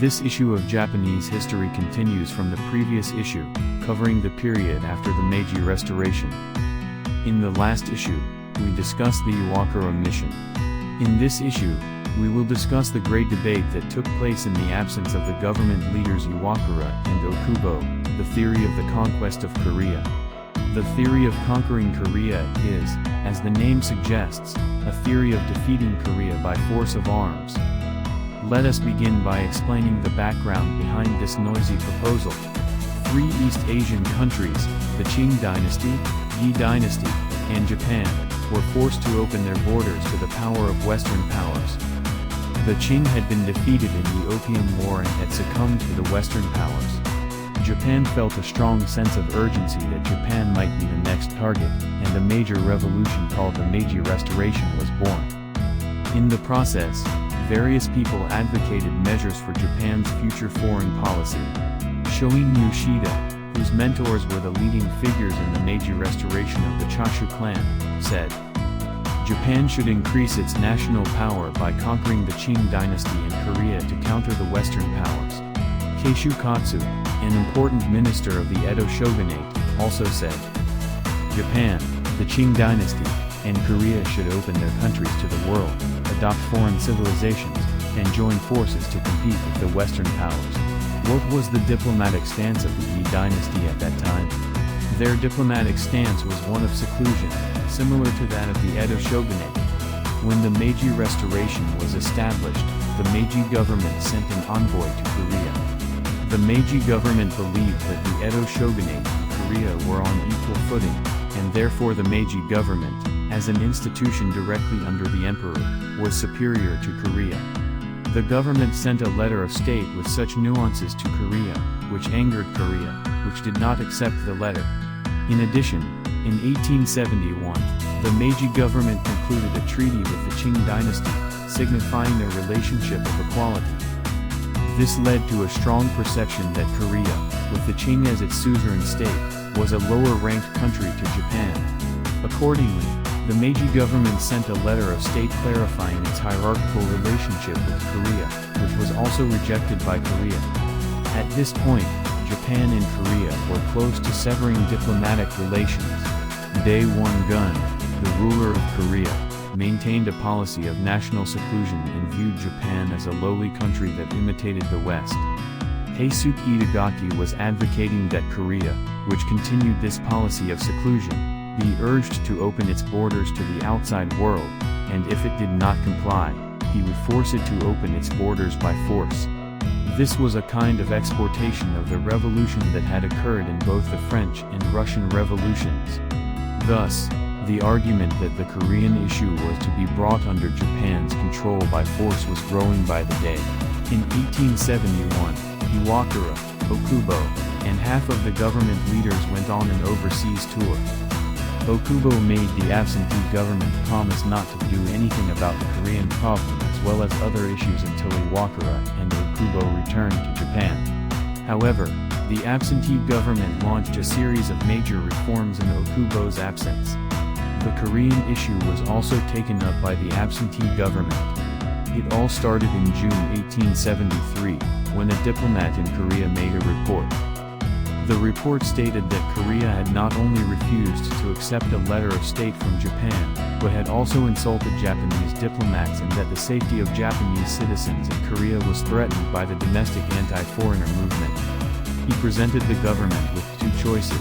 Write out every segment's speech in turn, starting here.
This issue of Japanese history continues from the previous issue, covering the period after the Meiji Restoration. In the last issue, we discussed the Iwakura mission. In this issue, we will discuss the great debate that took place in the absence of the government leaders Iwakura and Okubo, the theory of the conquest of Korea. The theory of conquering Korea is, as the name suggests, a theory of defeating Korea by force of arms. Let us begin by explaining the background behind this noisy proposal. Three East Asian countries, the Qing dynasty, Yi dynasty, and Japan, were forced to open their borders to the power of Western powers. The Qing had been defeated in the Opium War and had succumbed to the Western powers. Japan felt a strong sense of urgency that Japan might be the next target, and a major revolution called the Meiji Restoration was born. In the process, various people advocated measures for Japan's future foreign policy. Shoin Yoshida, whose mentors were the leading figures in the Meiji Restoration of the Choshu clan, said, Japan should increase its national power by conquering the Qing dynasty in Korea to counter the Western powers. Keishu Katsu, an important minister of the Edo shogunate, also said, Japan, the Qing dynasty, and Korea should open their countries to the world, adopt foreign civilizations, and join forces to compete with the Western powers. What was the diplomatic stance of the Yi dynasty at that time? Their diplomatic stance was one of seclusion, similar to that of the Edo shogunate. When the Meiji Restoration was established, the Meiji government sent an envoy to Korea. The Meiji government believed that the Edo shogunate and Korea were on equal footing, and therefore the Meiji government, as an institution directly under the emperor, was superior to Korea. The government sent a letter of state with such nuances to Korea, which angered Korea, which did not accept the letter. In addition, in 1871, the Meiji government concluded a treaty with the Qing dynasty, signifying their relationship of equality. This led to a strong perception that Korea, with the Qing as its suzerain state, was a lower-ranked country to Japan. Accordingly, the Meiji government sent a letter of state clarifying its hierarchical relationship with Korea, which was also rejected by Korea. At this point, Japan and Korea were close to severing diplomatic relations. Dae-Won Gun, the ruler of Korea, maintained a policy of national seclusion and viewed Japan as a lowly country that imitated the West. Heisuke Itagaki was advocating that Korea, which continued this policy of seclusion, be urged to open its borders to the outside world, and if it did not comply, he would force it to open its borders by force. This was a kind of exportation of the revolution that had occurred in both the French and Russian revolutions. Thus, the argument that the Korean issue was to be brought under Japan's control by force was growing by the day. In 1871, Iwakura, Okubo, and half of the government leaders went on an overseas tour. Okubo made the absentee government promise not to do anything about the Korean problem as well as other issues until Iwakura and Okubo returned to Japan. However, the absentee government launched a series of major reforms in Okubo's absence. The Korean issue was also taken up by the absentee government. It all started in June 1873, when a diplomat in Korea made a report. The report stated that Korea had not only refused to accept a letter of state from Japan, but had also insulted Japanese diplomats and that the safety of Japanese citizens in Korea was threatened by the domestic anti-foreigner movement. He presented the government with two choices.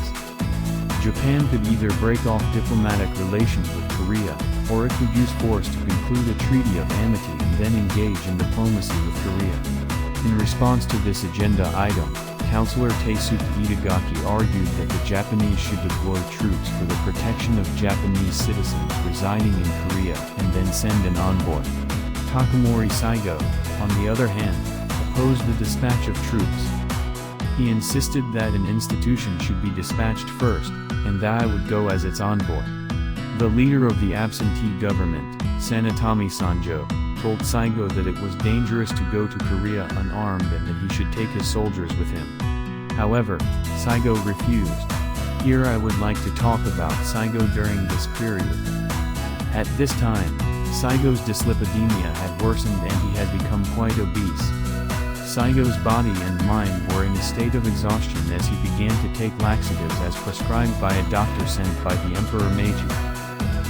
Japan could either break off diplomatic relations with Korea, or it could use force to conclude a treaty of amity and then engage in diplomacy with Korea. In response to this agenda item, Councillor Taisuke Itagaki argued that the Japanese should deploy troops for the protection of Japanese citizens residing in Korea and then send an envoy. Takamori Saigo, on the other hand, opposed the dispatch of troops. He insisted that an institution should be dispatched first, and that I would go as its envoy. The leader of the absentee government, Sanetomi Sanjo, told Saigo that it was dangerous to go to Korea unarmed and that he should take his soldiers with him. However, Saigo refused. Here I would like to talk about Saigo during this period. At this time, Saigo's dyslipidemia had worsened and he had become quite obese. Saigo's body and mind were in a state of exhaustion as he began to take laxatives as prescribed by a doctor sent by the Emperor Meiji.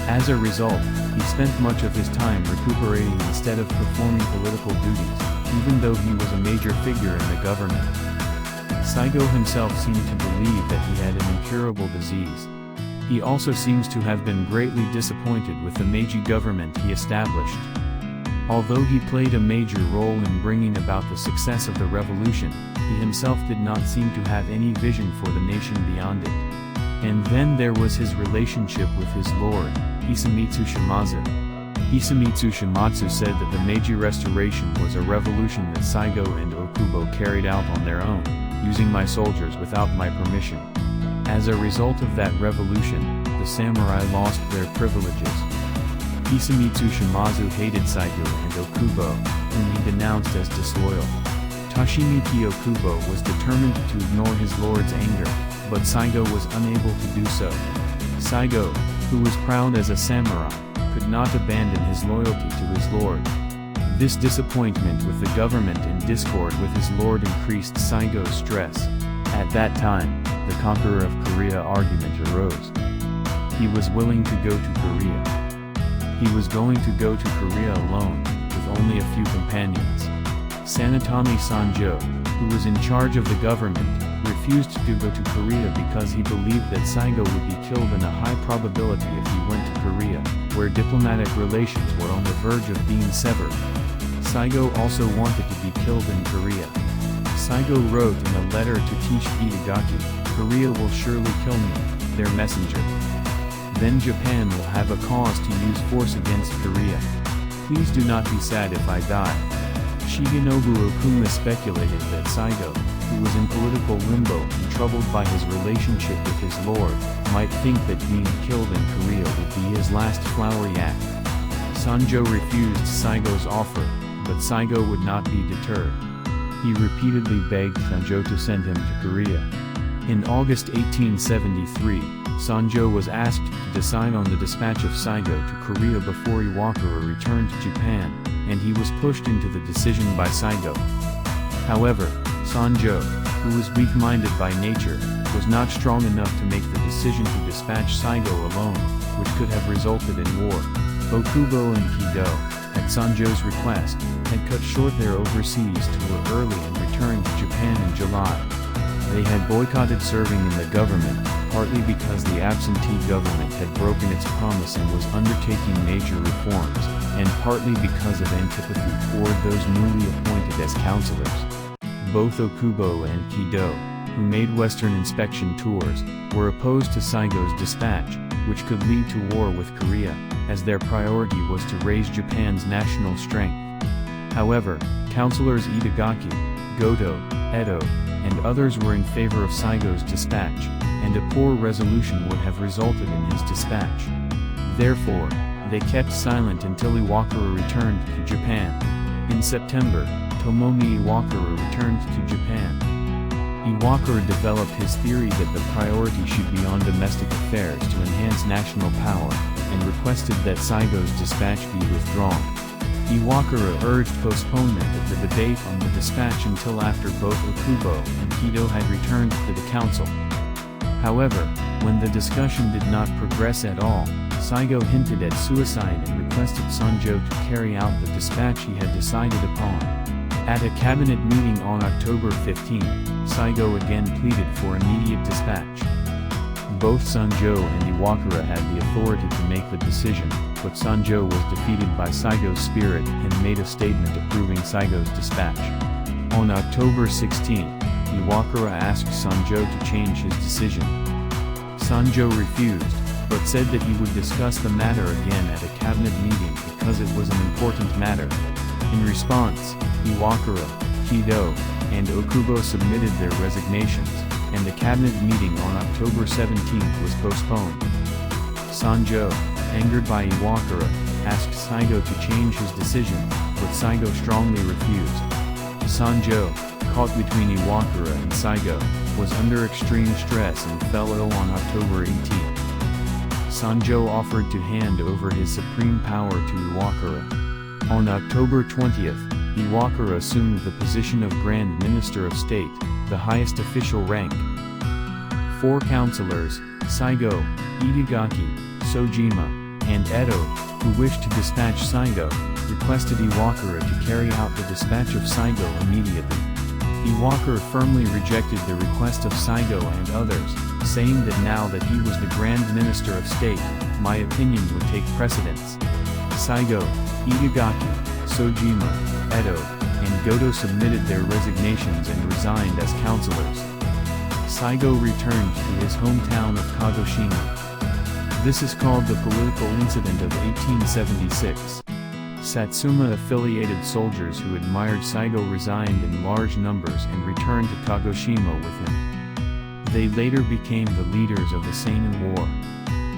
As a result, he spent much of his time recuperating instead of performing political duties, even though he was a major figure in the government. Saigo himself seemed to believe that he had an incurable disease. He also seems to have been greatly disappointed with the Meiji government he established. Although he played a major role in bringing about the success of the revolution, he himself did not seem to have any vision for the nation beyond it. And then there was his relationship with his lord, Hisamitsu Shimazu. Hisamitsu Shimazu said that the Meiji Restoration was a revolution that Saigo and Okubo carried out on their own, using my soldiers without my permission. As a result of that revolution, the samurai lost their privileges. Hisamitsu Shimazu hated Saigo and Okubo, whom he denounced as disloyal. Toshimiki Okubo was determined to ignore his lord's anger, but Saigo was unable to do so. Saigo, who was proud as a samurai, could not abandon his loyalty to his lord. This disappointment with the government and discord with his lord increased Saigo's stress. At that time, the Conqueror of Korea argument arose. He was willing to go to Korea. He was going to go to Korea alone, with only a few companions. Sanatani Sanjo, who was in charge of the government, refused to go to Korea because he believed that Saigo would be killed in a high probability if he went to Korea, where diplomatic relations were on the verge of being severed. Saigo also wanted to be killed in Korea. Saigo wrote in a letter to teach Itagaki, "Korea will surely kill me, their messenger. Then Japan will have a cause to use force against Korea. Please do not be sad if I die." Shigenobu Okuma speculated that Saigo, who was in political limbo and troubled by his relationship with his lord, might think that being killed in Korea would be his last flowery act. Sanjo refused Saigo's offer, but Saigo would not be deterred. He repeatedly begged Sanjo to send him to Korea. In August 1873, Sanjo was asked to decide on the dispatch of Saigo to Korea before Iwakura returned to Japan, and he was pushed into the decision by Saigo. However, Sanjo, who was weak-minded by nature, was not strong enough to make the decision to dispatch Saigo alone, which could have resulted in war. Okubo and Kido, at Sanjo's request, had cut short their overseas tour early and returned to Japan in July. They had boycotted serving in the government, partly because the absentee government had broken its promise and was undertaking major reforms, and partly because of antipathy toward those newly appointed as counselors. Both Okubo and Kido, who made Western inspection tours, were opposed to Saigo's dispatch, which could lead to war with Korea, as their priority was to raise Japan's national strength. However, counselors Itagaki, Goto, Edo, and others were in favor of Saigo's dispatch, and a poor resolution would have resulted in his dispatch. Therefore, they kept silent until Iwakura returned to Japan. In September, Tomomi Iwakura returned to Japan. Iwakura developed his theory that the priority should be on domestic affairs to enhance national power, and requested that Saigo's dispatch be withdrawn. Iwakura urged postponement of the debate on the dispatch until after both Okubo and Kido had returned to the council. However, when the discussion did not progress at all, Saigo hinted at suicide and requested Sanjo to carry out the dispatch he had decided upon. At a cabinet meeting on October 15, Saigo again pleaded for immediate dispatch. Both Sanjo and Iwakura had the authority to make the decision, but Sanjo was defeated by Saigo's spirit and made a statement approving Saigo's dispatch. On October 16, Iwakura asked Sanjo to change his decision. Sanjo refused, but said that he would discuss the matter again at a cabinet meeting because it was an important matter. In response, Iwakura, Kido, and Okubo submitted their resignations, and the cabinet meeting on October 17 was postponed. Sanjo, angered by Iwakura, asked Saigo to change his decision, but Saigo strongly refused. Sanjo, caught between Iwakura and Saigo, was under extreme stress and fell ill on October 18. Sanjo offered to hand over his supreme power to Iwakura. On October 20, Iwakura assumed the position of Grand Minister of State, the highest official rank. 4 counselors, Saigo, Itagaki, Sojima, and Edo, who wished to dispatch Saigo, requested Iwakura to carry out the dispatch of Saigo immediately. Iwakura firmly rejected the request of Saigo and others, saying that now that he was the Grand Minister of State, my opinion would take precedence. Saigo, Itagaki, Sojima, Edo, and Goto submitted their resignations and resigned as counselors. Saigo returned to his hometown of Kagoshima. This is called the political incident of 1876. Satsuma-affiliated soldiers who admired Saigo resigned in large numbers and returned to Kagoshima with him. They later became the leaders of the Seinan War.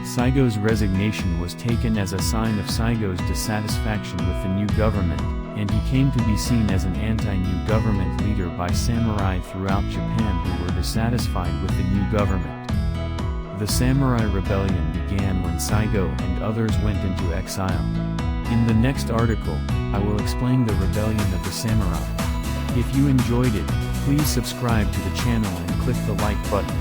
Saigo's resignation was taken as a sign of Saigo's dissatisfaction with the new government, and he came to be seen as an anti-new government leader by samurai throughout Japan who were dissatisfied with the new government. The samurai rebellion began when Saigo and others went into exile. In the next article, I will explain the rebellion of the samurai. If you enjoyed it, please subscribe to the channel and click the like button.